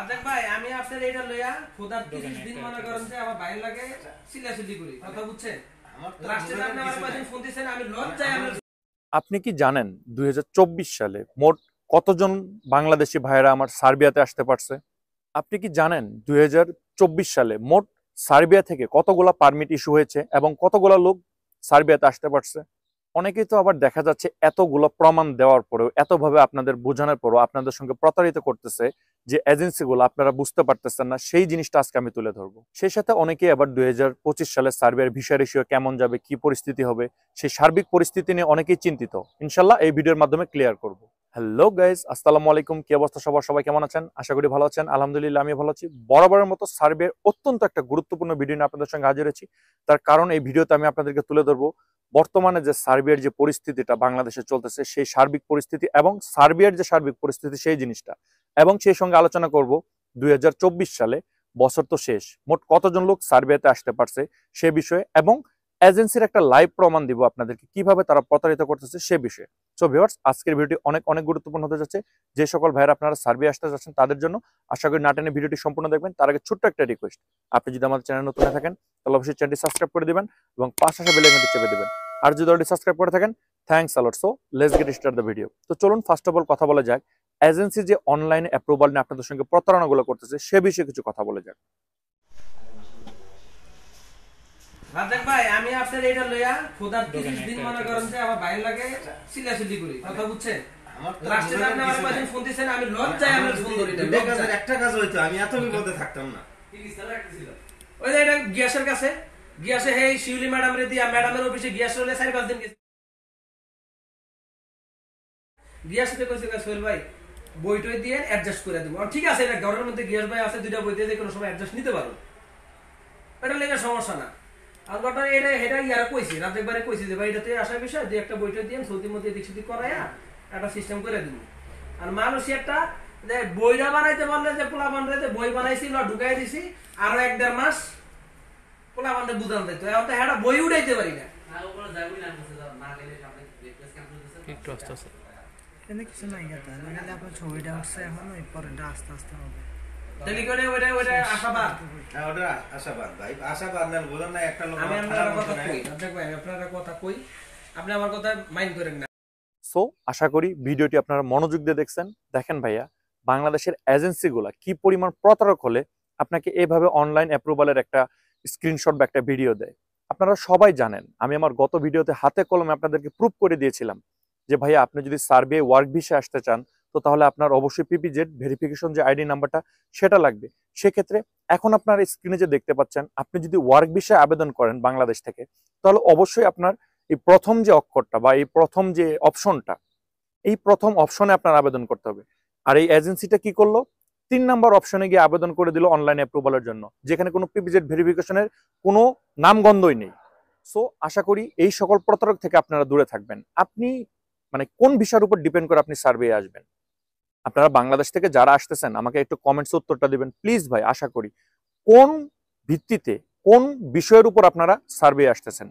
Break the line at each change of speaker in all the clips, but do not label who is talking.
রাজাক ভাই আমি আপনার এটা লইয়া খোদার 30 দিন মনে করেন যে আমার বাইরে লাগে সিলাসিলি করি কথা বুঝছেন লাস্টে আপনি আমার কয়দিন ফোন দিছেন আমি লজ্জায় আমি।
আপনি কি জানেন 2024 সালে মোট কতজন বাংলাদেশি ভাইয়েরা আমার সার্বিয়াতে আসতে পারছে? আপনি কি জানেন 2024 সালে মোট সার্বিয়া থেকে কতগুলা পারমিট ইস্যু হয়েছে এবং কতগুলা লোক সার্বিয়াতে আসতে পারছে? অনেকেই তো আবার দেখা যাচ্ছে এতগুলো প্রমাণ দেওয়ার পরেও, এতভাবে আপনাদের বোঝানোর পরেও আপনাদের সঙ্গে প্রতারিত করতেছে যে এজেন্সিগুলো আপনারা বুঝতে পারতেছেন না, সেই জিনিসটা আজকে আমি তুলে ধরবো। সেই সাথে অনেকেই আবার 2025 সালে সার্বিয়ার ভিসা রেশিও কেমন যাবে, কি পরিস্থিতি হবে, সেই সার্বিক পরিস্থিতি নিয়ে অনেকেই চিন্তিত। ইনশাল্লাহ এই ভিডিওর মাধ্যমে ক্লিয়ার করব। হ্যালো গাইজ, আসসালামু আলাইকুম। কি অবস্থা সবার? সবাই কেমন আছেন? আশা করি ভালো আছেন। আলহামদুলিল্লাহ আমি ভালো আছি। বরাবরের মতো সার্বিয়ার অত্যন্ত একটা গুরুত্বপূর্ণ ভিডিও নিয়ে আপনাদের সঙ্গে হাজির হয়েছি। তার কারণ এই ভিডিওতে আমি আপনাদেরকে তুলে ধরবো বর্তমানে যে সার্বিয়ার যে পরিস্থিতিটা বাংলাদেশে চলতেছে, সেই সার্বিক পরিস্থিতি এবং সার্বিয়ার যে সার্বিক পরিস্থিতি সেই জিনিসটা, এবং সেই সঙ্গে আলোচনা করব 2024 সালে, বছর তো শেষ, মোট কতজন লোক সার্বিয়াতে আসতে পারছে সে বিষয়ে, এবং এজেন্সির একটা লাইভ প্রমাণ দিব আপনাদেরকে কিভাবে তারা প্রতারিত করতেছে সে বিষয়ে। সো ভিউয়ার্স, আজকের ভিডিওটি অনেক অনেক গুরুত্বপূর্ণ হতে যাচ্ছে। যে সকল ভাইয়েরা আপনারা সার্বিয়া আসতে যাচ্ছেন তাদের জন্য, আশা করি না টেনে ভিডিওটি সম্পূর্ণ দেখবেন। তার আগে ছোট্ট একটা রিকোয়েস্ট, আপনি যদি আমাদের চ্যানেল নতুন হয়ে থাকেন তাহলে অবশ্যই চ্যানেলটি সাবস্ক্রাইব করে দিবেন এবং পাশে আসা বেল আইকনটি চেপে দিবেন। আর যদি অলরেডি সাবস্ক্রাইব করে থাকেন, thanks আলট। So let's get start the video. তো চলুন ফার্স্ট অফ অল কথা বলা যাক এজেন্সি যে অনলাইন অ্যাপ্রুভাল নিয়ে আপনাদের সঙ্গে প্রতারণাগুলো করতেছে সে বিষয়ে কিছু কথা বলে যাক।
রাজাক ভাই আমি আপনার এটা লইয়া খোদার 30 দিন মনে করেন যে আমার বাইরে লাগে সিলাসিলি করি কথা বুঝছেন লাস্টে আপনি আমার কয়দিন ফোন দিছেন আমি লজ্জায় আমি ফোন করি না।
একটা কাজ হইতো আমি এত বিপদে থাকতাম না।
ওই যে এটা গিয়াসের কাছে গিয়াসে হেই শিউলি ম্যাডাম রে দিয়া ম্যাডামের অফিসে গিয়াস হলে 4-5 দিন গেছে। গিয়াসতে কইছে সোহেল ভাই বইটই দিয়ে অ্যাডজাস্ট করে দিব। ঠিক আছে, এটা ঘরের মধ্যে গিয়াস ভাই আছে, দুইটা বই দিয়ে যে কোনো সময় অ্যাডজাস্ট নিতে পারো, এটা লেগে সমস্যা না। আর ঘটনা এটা এটা ইয়ারা কইছি রাত একবারে কইছি যে ভাই এটাতে আসার বিষয় দিয়ে একটা বইটা দিয়ে সৌদির মধ্যে এদিক সেদিক করাইয়া একটা সিস্টেম করে দিব। আর মানুষ একটা যে বইটা বানাইতে বললে যে পোলা বানাইতে বই বানাইছিল ঢুকাই দিছি, আরো 1-1.5 মাস পোলা বানাতে বুঝান দিত, এখন তো একটা বই উঠাইতে পারি না।
একটু আস্তে আস্তে এখানে কিছু নাই কথা, লাগালে আপনার ছবিটা আসছে এখন ওই পরেরটা আস্তে আস্তে হবে।
তাহলে করে ওটা আশাবাদ,
হ্যাঁ ওটা আশাবাদ ভাই, আশাবাদ না বলেন না একটা লোক।
আমি আপনার কথা কই রাজাক ভাই, আপনার কথা কই, আপনি আমার কথা মাইন্ড করেন না।
সো আশা করি ভিডিওটি আপনারা মনোযোগ দিয়ে দেখছেন। দেখেন ভাইয়া, বাংলাদেশের এজেন্সিগুলা কি পরিমাণ প্রতারক হলে আপনাকে এইভাবে অনলাইন অ্যাপ্রুভালের একটা স্ক্রিনশট বা একটা ভিডিও দেয়। আপনারা সবাই জানেন, আমি আমার গত ভিডিওতে হাতে কলমে আপনাদেরকে প্রুফ করে দিয়েছিলাম যে ভাইয়া আপনি যদি সার্বিয়া ওয়ার্ক ভিসা আসতে চান তো তাহলে আপনার অবশ্যই পিপিজেড ভেরিফিকেশন যে আইডি নাম্বারটা সেটা লাগবে। সেক্ষেত্রে এখন আপনার স্ক্রিনে যে দেখতে পাচ্ছেন, আপনি যদি ওয়ার্ক ভিসা আবেদন করেন বাংলাদেশ থেকে তাহলে অবশ্যই আপনার এই প্রথম যে অক্ষরটা বা এই প্রথম যে অপশনটা, এই প্রথম অপশনে আপনার আবেদন করতে হবে। আর এই এজেন্সিটা কি করলো, 3 নম্বর অপশনে গিয়ে আবেদন করে দিল অনলাইন অ্যাপ্রুভালের জন্য, যেখানে কোনো পিপিজেড ভেরিফিকেশনের কোনো নামগন্ধই নেই। সো আশা করি এই সকল প্রতারক থেকে আপনারা দূরে থাকবেন। আপনি মানে কোন ভিসার উপর ডিপেন্ড করে আপনি সার্বিয়া আসবেন? আপনারা বাংলাদেশ থেকে যারা আসতেছেন আমাকে একটু কমেন্টস উত্তরটা দিবেন প্লিজ ভাই। আশা করি কোন ভিত্তিতে, কোন বিষয়ের উপর আপনারা সার্বিয়া আসতেছেন,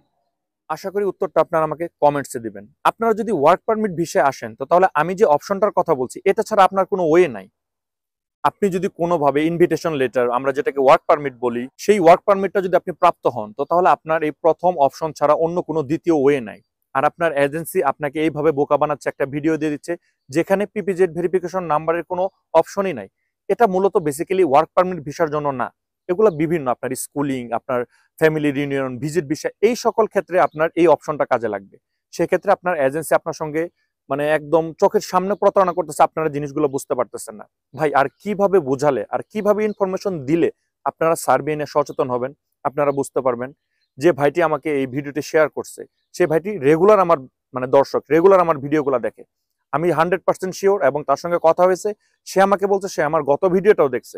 আশা করি উত্তরটা আপনারা আমাকে কমেন্টসে দিবেন। আপনারা যদি ওয়ার্ক পারমিট ভিসায় আসেন তো তাহলে আমি যে অপশনটার কথা বলছি এটা ছাড়া আপনার কোনো ওয়ে নাই। আপনি যদি কোনোভাবে ইনভিটেশন লেটার, আমরা যেটাকে ওয়ার্ক পারমিট বলি, সেই ওয়ার্ক পারমিটটা যদি আপনি প্রাপ্ত হন তো তাহলে আপনার এই প্রথম অপশন ছাড়া অন্য কোনো দ্বিতীয় ওয়ে নাই। আর আপনার এজেন্সি আপনাকে এইভাবে বোকা বানাচ্ছে, একটা ভিডিও দিয়ে দিচ্ছে যেখানে পিপিজেড ভেরিফিকেশন নাম্বারের কোনো অপশনই নাই। এটা মূলত বেসিক্যালি ওয়ার্ক পারমিট ভিসার জন্য না, এগুলো বিভিন্ন আপনার স্কুলিং, আপনার ফ্যামিলি রিউনিয়ন, ভিজিট ভিসা, এই সকল ক্ষেত্রে আপনার এই অপশনটা কাজে লাগবে। সেক্ষেত্রে আপনার এজেন্সি আপনার সঙ্গে মানে একদম চোখের সামনে প্রতারণা করতেছে, আপনারা জিনিসগুলো বুঝতে পারতেছেন না। ভাই আর কিভাবে বোঝালে, আর কিভাবে ইনফরমেশন দিলে আপনারা সার্বিয়া নিয়ে সচেতন হবেন, আপনারা বুঝতে পারবেন। যে ভাইটি আমাকে এই ভিডিওটি শেয়ার করছে সেই ভাইটি রেগুলার আমার মানে দর্শক, রেগুলার আমার ভিডিওগুলো দেখে, আমি 100% শিওর। এবং তার সঙ্গে কথা হয়েছে, সে আমাকে বলছে সে আমার গত ভিডিওটাও দেখছে,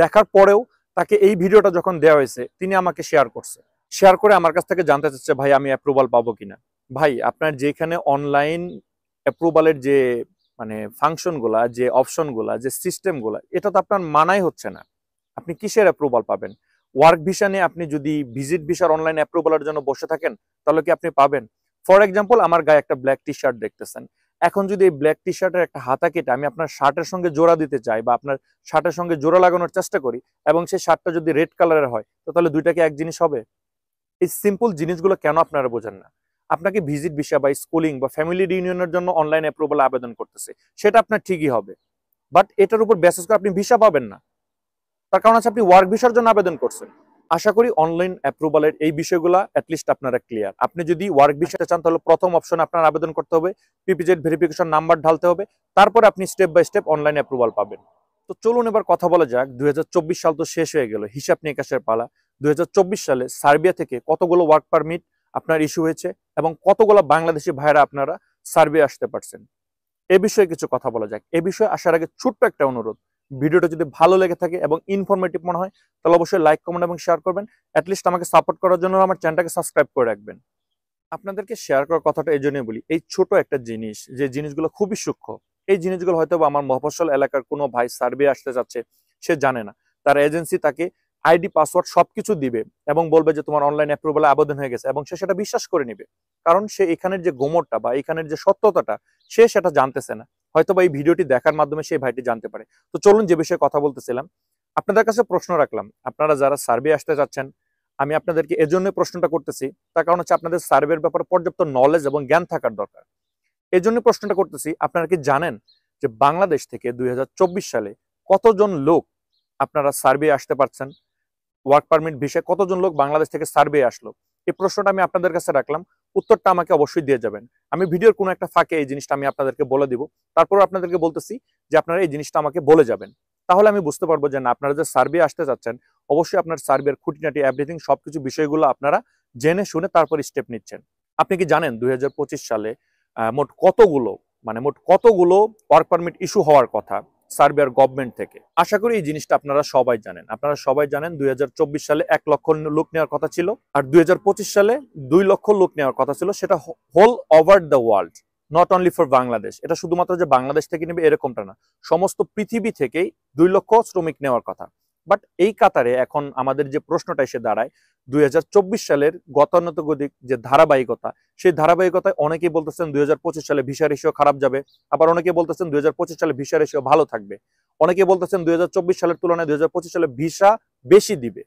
দেখার পরেও তাকে এই ভিডিওটা যখন দেওয়া হয়েছে তিনি আমাকে শেয়ার করছে, শেয়ার করে আমার কাছ থেকে জানতে চাচ্ছে ভাই আমি অ্যাপ্রুভাল পাবো কিনা। ভাই আপনার যেখানে অনলাইন অ্যাপ্রুভালের যে মানে ফাংশনগুলা, যে অপশনগুলা, যে সিস্টেমগুলা, এটা তো আপনার মানাই হচ্ছে না। আপনি কিসের অ্যাপ্রুভাল পাবেন? ওয়ার্ক ভিসা নিয়ে আপনি যদি ভিজিট ভিসার অনলাইন অ্যাপ্রুভালের জন্য বসে থাকেন তাহলে কি আপনি পাবেন? ফর এক্সাম্পল আমার গায়ে একটা ব্ল্যাক টি শার্ট দেখতেছেন, এখন যদি এই ব্ল্যাক টি শার্টের একটা হাতা কেটে আমি আপনার শার্টের সঙ্গে জোড়া দিতে চাই বা আপনার শার্টের সঙ্গে জোড়া লাগানোর চেষ্টা করি এবং সেই শার্টটা যদি রেড কালারের হয় তো তাহলে দুইটা কি এক জিনিস হবে? এই সিম্পল জিনিসগুলো কেন আপনারা বোঝেন না? আপনাকে ভিজিট ভিসা বা স্কুলিং বা ফ্যামিলি রিউনিয়নের জন্য অনলাইন অ্যাপ্রুভাল আবেদন করতেছে, সেটা আপনার ঠিকই হবে, বাট এটার উপর বেসিস করে আপনি ভিসা পাবেন না। তার কারণ আছে আপনি ওয়ার্ক ভিসার জন্য আবেদন করছেন। আশা করি অনলাইন অ্যাপ্রুভালের এই বিষয়গুলো অ্যাটলিস্ট আপনারা ক্লিয়ার। আপনি যদি ওয়ার্ক ভিসাটা চান তাহলে প্রথম অপশনে আপনার আবেদন করতে হবে, পিপিজেড ভেরিফিকেশন নাম্বার ঢালতে হবে, তারপরে আপনি step by step online approval পাবেন। তো চলুন এবার কথা বলা যাক, 2024 সাল তো শেষ হয়ে গেল, হিসাব নিকাশের পালা। 2024 সালে সার্বিয়া থেকে কতগুলো ওয়ার্ক পারমিট আপনার ইস্যু হয়েছে এবং কতগুলো বাংলাদেশি ভাইরা আপনারা সার্বিয়া আসতে পারছেন, এ বিষয়ে কিছু কথা বলা যাক। এ বিষয়ে আসার আগে ছোট্ট একটা অনুরোধ, ভিডিওটা যদি ভালো লেগে থাকে এবং ইনফরমেটিভ মনে হয় তাহলে অবশ্যই লাইক, কমেন্ট এবং শেয়ার করবেন। অ্যাটলিস্ট আমাকে সাপোর্ট করার জন্য আমার চ্যানেলটাকে সাবস্ক্রাইব করে রাখবেন। আপনাদেরকে শেয়ার করার কথাটা এই জন্যই বলি, এই ছোট একটা জিনিস, যে জিনিসগুলো খুবই সূক্ষ্ম, এই জিনিসগুলো হয়তো আমার মফস্বল এলাকার কোনো ভাই সার্বিয়া আসতে যাচ্ছে, সে জানে না। তার এজেন্সি তাকে আইডি, পাসওয়ার্ড সবকিছু দিবে এবং বলবে যে তোমার অনলাইন অ্যাপ্রুভালে আবেদন হয়ে গেছে, এবং সে সেটা বিশ্বাস করে নিবে, কারণ সে এখানের যে গোমরটা বা এখানের যে সত্যতাটা সে সেটা জানতেছে না। হয়তো বা এই ভিডিওটি দেখার মাধ্যমে সেই ভাইটি জানতে পারে। তো চলুন যে বিষয়ে কথা বলতেছিলাম, আপনাদের কাছে প্রশ্ন রাখলাম, আপনারা যারা সার্বিয়া আসতে যাচ্ছেন, আমি আপনাদেরকে এজন্য প্রশ্নটা করতেছি, তার কারণ হচ্ছে আপনাদের সার্ভের ব্যাপারে পর্যাপ্ত নলেজ এবং জ্ঞান থাকার দরকার। এই জন্য প্রশ্নটা করতেছি, আপনারা কি জানেন যে বাংলাদেশ থেকে 2024 সালে কতজন লোক আপনারা সার্বিয়া আসতে পারছেন? ওয়ার্ক পারমিট ভিসায় কতজন লোক বাংলাদেশ থেকে সার্বিয়া আসলো? এই প্রশ্নটা আমি আপনাদের কাছে রাখলাম, উত্তরটা আমাকে অবশ্যই দিয়ে যাবেন। আমি ভিডিওর কোনো একটা ফাঁকে এই জিনিসটা আমি আপনাদেরকে বলে দিব, তারপর আপনাদেরকে বলতেছি যে আপনারা এই জিনিসটা আমাকে বলে যাবেন। তাহলে আমি বুঝতে পারবো যে না, আপনারা যে সার্বিয়া আসতে যাচ্ছেন অবশ্যই আপনার সার্বিয়ার খুঁটিনাটি এভরিথিং সবকিছু বিষয়গুলো আপনারা জেনে শুনে তারপর স্টেপ নিচ্ছেন। আপনি কি জানেন 2025 সালে মোট কতগুলো ওয়ার্ক পারমিট ইস্যু হওয়ার কথা সার্বিয়ার গভর্নমেন্ট থেকে? আশা করি এই জিনিসটা আপনারা সবাই জানেন। আপনারা সবাই জানেন 2024 সালে 1 লক্ষ লোক নেওয়ার কথা ছিল, আর 2025 সালে 2 লক্ষ লোক নেওয়ার কথা ছিল। সেটা whole over the world, not only for Bangladesh. এটা শুধুমাত্র যে বাংলাদেশ থেকে নেবে এরকমটা না, সমস্ত পৃথিবী থেকেই 2 লক্ষ শ্রমিক নেওয়ার কথা। বাট এই কাতারে এখন আমাদের যে প্রশ্নটা এসে দাঁড়ায়, 2024 সালের গতানুগতিক যে ধারাবাহিকতা, সেই ধারাবাহিকতায় অনেকেই বলতেছেন 2025 সালে ভিসা রেশিও খারাপ যাবে, আবার অনেকে বলতেছেন 2025 সালে ভিসা রেশিও ভালো থাকবে, অনেকে বলতেছেন 2024 সালের তুলনায় 2025 সালে ভিসা বেশি দিবে।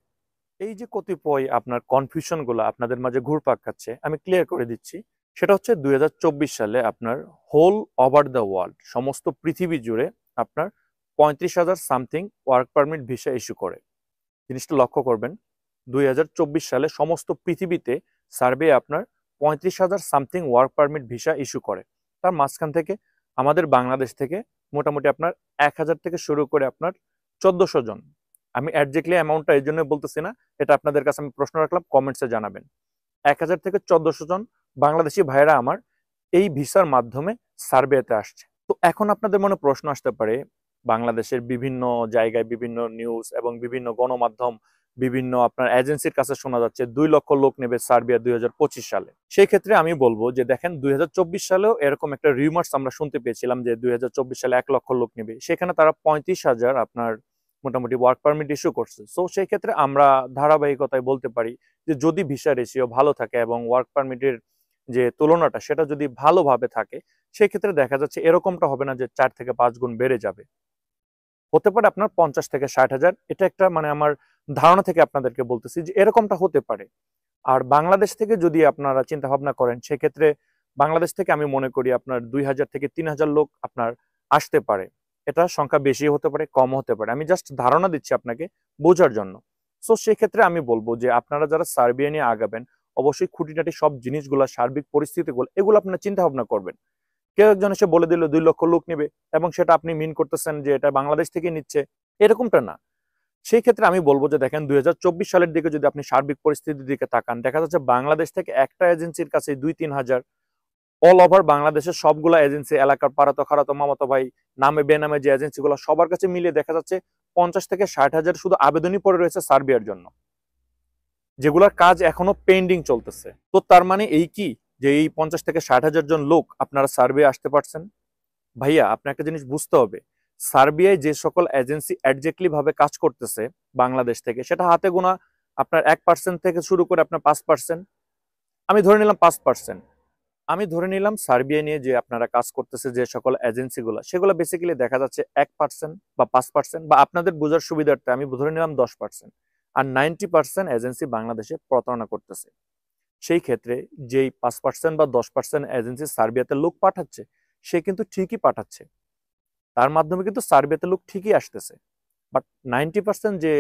এই যে কতিপয় আপনার কনফিউশন গুলো আপনাদের মাঝে ঘুরপাক খাচ্ছে, আমি ক্লিয়ার করে দিচ্ছি। সেটা হচ্ছে 2024 সালে আপনার হোল ওভার দ্য ওয়ার্ল্ড, সমস্ত পৃথিবী জুড়ে আপনার 35,000 something work permit visa issue করে। জিনিসটা লক্ষ্য করবেন, 2024 সালে সমস্ত পৃথিবীতে সার্ভে আপনার 35,000 something work permit visa issue করে। তার মাঝখান থেকে আমাদের বাংলাদেশ থেকে মোটামুটি আপনার 1,000 থেকে শুরু করে আপনার 1,400 জন। আমি অ্যাডজেক্টলি অ্যামাউন্টটা এই জন্য বলতেছি না, এটা আপনাদের কাছে আমি প্রশ্ন রাখলাম, কমেন্টসে জানাবেন। 1,000 থেকে 1,400 জন বাংলাদেশি ভাইরা আমার এই ভিসার মাধ্যমে সার্বিয়াতে আসছে। তো এখন আপনাদের মনে প্রশ্ন আসতে পারে, বাংলাদেশের বিভিন্ন জায়গায় বিভিন্ন নিউজ এবং বিভিন্ন গণমাধ্যম, বিভিন্ন আপনার এজেন্সির কাছে শোনা যাচ্ছে 2 লক্ষ লোক নেবে সার্বিয়া 2025 সালে। সেই ক্ষেত্রে আমি বলবো যে দেখেন, 2024 সালেও এরকম একটা রিউমার্স আমরা শুনতে পেয়েছিলাম যে 2024 সালে 1 লক্ষ লোক নেবে, সেখানে তারা 35,000 আপনার মোটামুটি ওয়ার্ক পারমিট ইস্যু করছে। সো সেই ক্ষেত্রে আমরা ধারাবাহিকতায় বলতে পারি যে যদি ভিসা রেশিও ভালো থাকে এবং ওয়ার্ক পারমিটের যে তুলনাটা সেটা যদি ভালোভাবে থাকে, সেই ক্ষেত্রে দেখা যাচ্ছে এরকমটা হবে না যে 4 থেকে 5 গুণ বেড়ে যাবে, হতে পারে আপনার 50 থেকে 60,000। এটা একটা মানে আমার ধারণা থেকে আপনাদেরকে বলতেছি যে এরকমটা হতে পারে। আর বাংলাদেশ থেকে যদি আপনারা চিন্তা ভাবনা করেন, সেক্ষেত্রে বাংলাদেশ থেকে আমি মনে করি আপনার 2,000 থেকে 3,000 লোক আপনার আসতে পারে। এটা সংখ্যা বেশি হতে পারে, কম হতে পারে, আমি জাস্ট ধারণা দিচ্ছি আপনাকে বোঝার জন্য। সো সেক্ষেত্রে আমি বলবো যে আপনারা যারা সার্বিয়া নিয়ে আগাবেন অবশ্যই খুঁটিনাটি সব জিনিসগুলো, সার্বিক পরিস্থিতিগুলো, এগুলো আপনারা চিন্তা ভাবনা করবেন। কেউ একজন এসে বলে দিল 2 লক্ষ লোক নেবে এবং সেটা আপনি মিন করতেছেন যে এটা বাংলাদেশ থেকে নিচ্ছে, এরকমটা না। সেই ক্ষেত্রে আমি বলবো যে দেখেন, 2024 সালের দিকে যদি আপনি সার্বিক পরিস্থিতির দিকে তাকান, দেখা যাচ্ছে বাংলাদেশ থেকে একটা এজেন্সির কাছে 2-3 হাজার, অল ওভার বাংলাদেশের সবগুলা এজেন্সি, এলাকার পাড়াতো খারাতো মামাতো ভাই নামে বেনামে যে এজেন্সিগুলো, সবার কাছে মিলিয়ে দেখা যাচ্ছে 50 থেকে 60,000 শুধু আবেদনই পড়ে রয়েছে সার্বিয়ার জন্য, যেগুলোর কাজ এখনো পেন্ডিং চলতেছে। তো তার মানে এই কি যে এই 50 থেকে 60,000 জন লোক আপনারা সার্বিয়া আসতে পারছেন? ভাইয়া, আপনি একটা জিনিস বুঝতে হবে, সার্বিয়ায় যে সকল এজেন্সি অ্যাডজেক্টলি ভাবে কাজ করতেছে বাংলাদেশ থেকে, সেটা হাতে গোনা আপনার 1% থেকে শুরু করে আপনার 5%, আমি ধরে নিলাম 5%। আমি ধরে নিলাম সার্বিয়া নিয়ে যে আপনারা কাজ করতেছে যে সকল এজেন্সিগুলো, সেগুলো বেসিক্যালি দেখা যাচ্ছে 1% বা 5%, বা আপনাদের বোঝার সুবিধার্থে আমি ধরে নিলাম 10%, আর 90% এজেন্সি বাংলাদেশে প্রতারণা করতেছে। সেই ক্ষেত্রে যেই 5% বা 10% এজেন্সি সার্বিয়াতে লোক পাঠাচ্ছে, সে কিন্তু ঠিকই পাঠাচ্ছে, তার মাধ্যমে কিন্তু সার্বিয়াতে লোক ঠিকই আসতেছে। বাট 90% যে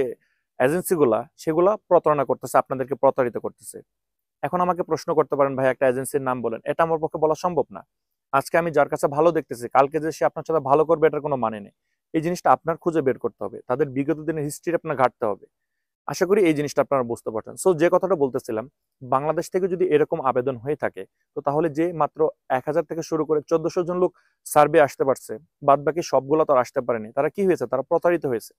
এজেন্সিগুলা, সেগুলা প্রতারণা করতেছে, আপনাদেরকে প্রতারিত করতেছে। এখন আমাকে প্রশ্ন করতে পারেন, ভাই একটা এজেন্সির নাম বলেন। এটা আমার পক্ষে বলা সম্ভব না। আজকে আমি যার কাছে ভালো দেখতেছি, কালকে যে সে আপনার সাথে ভালো করবে এটার কোনো মানে নেই। এই জিনিসটা আপনার খুঁজে বের করতে হবে, তাদের বিগত দিনের হিস্ট্রি আপনার ঘাটতে হবে। আশা করি এই জিনিসটা আপনারা বুঝতে পারছেন। সো যে কথাটা বলতেছিলাম, বাংলাদেশ থেকে যদি এরকম আবেদন হয়ে থাকে, তো তাহলে যে মাত্র 1000 থেকে শুরু করে 1400 জন লোক সার্ভে আসতে পারছে, বাদ বাকি সবগুলো তো আর আসতে পারেনি, তারা কি হয়েছে? তারা প্রতারিত হয়েছে।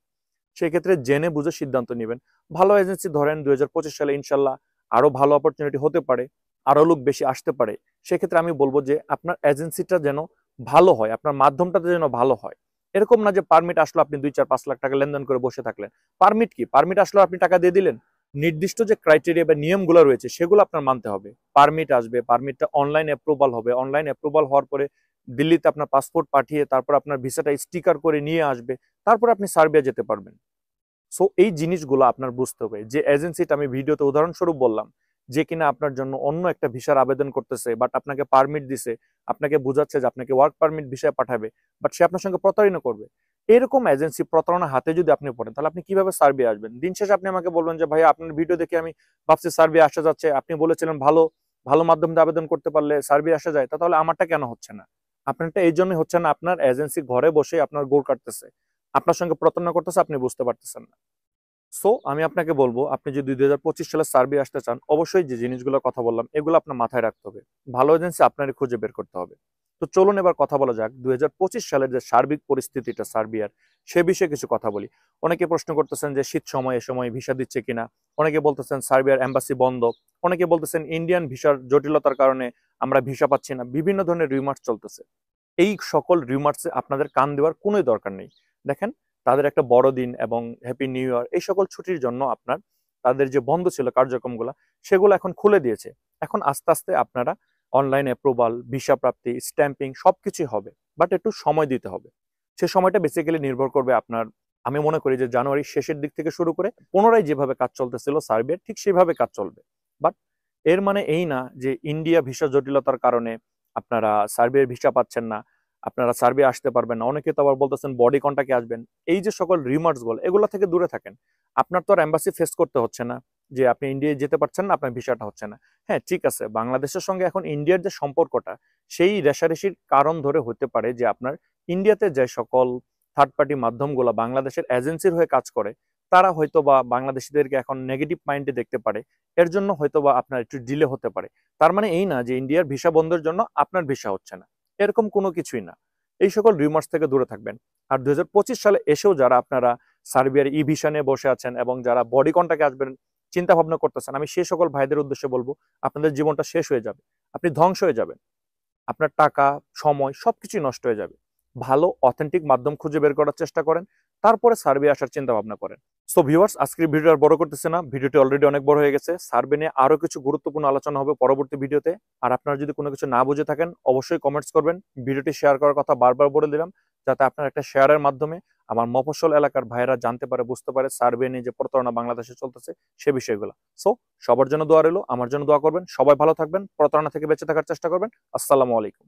সেক্ষেত্রে জেনে বুঝে সিদ্ধান্ত নেবেন। ভালো এজেন্সি ধরেন 2025 সালে ইনশাল্লাহ আরো ভালো অপরচুনিটি হতে পারে, আরো লোক বেশি আসতে পারে। সেক্ষেত্রে আমি বলবো যে আপনার এজেন্সিটা যেন ভালো হয়, আপনার মাধ্যমটাতে যেন ভালো হয়। এরকম না যে পারমিট আসলো, আপনি 2, 4, 5 লাখ টাকা লেনদেন করে বসে থাকলেন। পারমিট কি? পারমিট আসলো, আপনি টাকা দিয়ে দিলেন। নির্দিষ্ট যে ক্রাইটেরিয়া বা নিয়মগুলো রয়েছে সেগুলো আপনার মানতে হবে। পারমিট আসবে, পারমিটটা অনলাইন অ্যাপ্রুভাল হবে, অনলাইন অ্যাপ্রুভাল হওয়ার পরে দিল্লিতে আপনার পাসপোর্ট পাঠিয়ে তারপর আপনার ভিসাটা স্টিকার করে নিয়ে আসবে, তারপর আপনি সার্বিয়া যেতে পারবেন। সো এই জিনিসগুলো আপনার বুঝতে হবে। যে এজেন্সিটা আমি ভিডিওতে উদাহরণস্বরূপ বললাম, যে কিনা আপনার জন্য অন্য একটা ভিসার আবেদন করতেছে, বাট আপনাকে পারমিট দিছে, আপনাকে বোঝাচ্ছে যে আপনাকে ওয়ার্ক পারমিট ভিসায় পাঠাবে, বাট সে আপনার সঙ্গে প্রতারণা করবে। এরকম এজেন্সি প্রতারণা হাতে যদি আপনি পড়েন, তাহলে আপনি কিভাবে সার্বিয়া আসবেন? দিন শেষে আপনি আমাকে বলবেন যে ভাই আপনার ভিডিও দেখে আমি ভাবছি সার্বিয়া আসা যাচ্ছে, আপনি বলেছিলেন ভালো ভালো মাধ্যম দিয়ে আবেদন করতে পারলে সার্বিয়া আসা যায়, তাহলে আমারটা কেন হচ্ছে না? আপনারটা এই জন্যই হচ্ছে না, আপনার এজেন্সি ঘরে বসে আপনার গোল কাটতেছে, আপনার সঙ্গে প্রতারণা করতেছে, আপনি বুঝতে পারতেছেন না। সো আমি আপনাকে বলবো, আপনি যদি 2025 সালে সার্বিয়া আসতে চান, অবশ্যই যে জিনিসগুলোর কথা বললাম এগুলো আপনার মাথায় রাখতে হবে। ভালো এজেন্সি আপনারই খুঁজে বের করতে হবে। তো চলুন এবার কথা বলা যাক 2025 সালের যে সার্বিক পরিস্থিতিটা সার্বিয়ার, সে বিষয়ে কিছু কথা বলি। অনেকে প্রশ্ন করতেছেন যে শীত সময় এ সময় ভিসা দিচ্ছে কিনা, অনেকে বলতেছেন সার্বিয়ার এম্বাসি বন্ধ, অনেকে বলতেছেন ইন্ডিয়ান ভিসার জটিলতার কারণে আমরা ভিসা পাচ্ছি না। বিভিন্ন ধরনের রিউমার্স চলতেছে। এই সকল রিউমার্সে আপনাদের কান দেওয়ার কোনো দরকার নেই। দেখেন, তাদের একটা বড়দিন এবং হ্যাপি নিউ ইয়ার, এই সকল ছুটির জন্য আপনার তাদের যে বন্ধ ছিল কার্যক্রমগুলো, সেগুলো এখন খুলে দিয়েছে। এখন আস্তে আস্তে আপনারা অনলাইন অ্যাপ্রুভাল, ভিসা প্রাপ্তি, স্ট্যাম্পিং সবকিছুই হবে, বাট একটু সময় দিতে হবে। সে সময়টা বেসিক্যালি নির্ভর করবে আপনার, আমি মনে করি যে জানুয়ারির শেষের দিক থেকে শুরু করে পুনরায় যেভাবে কাজ চলতেছিল সার্বিয়ার, ঠিক সেভাবে কাজ চলবে। বাট এর মানে এই না যে ইন্ডিয়া ভিসা জটিলতার কারণে আপনারা সার্বিয়ার ভিসা পাচ্ছেন না, আপনারা সার্বিয়া আসতে পারবেন না। অনেকে তো আবার বলতেছেন বডি কন্টাক্টে আসবেন। এই যে সকল রিমার্স গুলো, এগুলো থেকে দূরে থাকেন। আপনার তো আর এম্বাসি ফেস করতে হচ্ছে না যে আপনি ইন্ডিয়ায় যেতে পারছেন না, আপনার ভিসাটা হচ্ছে না। হ্যাঁ ঠিক আছে, বাংলাদেশের সঙ্গে এখন ইন্ডিয়ার যে সম্পর্কটা, সেই রেষারেষির কারণ ধরে হতে পারে যে আপনার ইন্ডিয়াতে যে সকল থার্ড পার্টি মাধ্যমগুলো বাংলাদেশের এজেন্সির হয়ে কাজ করে, তারা হয়তো বা বাংলাদেশিদেরকে এখন নেগেটিভ মাইন্ডে দেখতে পারে। এর জন্য হয়তো বা আপনার একটু ডিলে হতে পারে। তার মানে এই না যে ইন্ডিয়ার ভিসা বন্ধের জন্য আপনার ভিসা হচ্ছে না, এরকম কোনো কিছুই না। এই সকল রিমার্স থেকে দূরে থাকবেন। আর 2025 সালে এসেও যারা আপনারা সার্বিয়ার ই ভিসা নিয়ে বসে আছেন এবং যারা বডি কন্টাক্টে আসবেন চিন্তা ভাবনা করতেছেন, আমি সেই সকল ভাইদের উদ্দেশ্যে বলবো, আপনাদের জীবনটা শেষ হয়ে যাবে, আপনি ধ্বংস হয়ে যাবেন, আপনার টাকা, সময় সবকিছুই নষ্ট হয়ে যাবে। ভালো অথেন্টিক মাধ্যম খুঁজে বের করার চেষ্টা করেন, তারপরে সার্ভে আসার চিন্তা ভাবনা করেন। সো ভিউয়ার্স, আজকের ভিডিও আর বড় করতেছে না, ভিডিওটি অলরেডি অনেক বড় হয়ে গেছে। সার্ভে নিয়ে আরো কিছু গুরুত্বপূর্ণ আলোচনা হবে পরবর্তী ভিডিওতে। আর আপনারা যদি কোনো কিছু না বুঝে থাকেন, অবশ্যই কমেন্টস করবেন। ভিডিওটি শেয়ার করার কথা বারবার বলে দিলাম, যাতে আপনার একটা শেয়ারের মাধ্যমে আমার মফস্বল এলাকার ভাইয়েরা জানতে পারে, বুঝতে পারে সার্ভে নিয়ে যে প্রতারণা বাংলাদেশে চলতেছে সে বিষয়গুলো। সো সবার জন্য দোয়া রইলো, আমার জন্য দোয়া করবেন। সবাই ভালো থাকবেন, প্রতারণা থেকে বেঁচে থাকার চেষ্টা করবেন। আসসালামু আলাইকুম।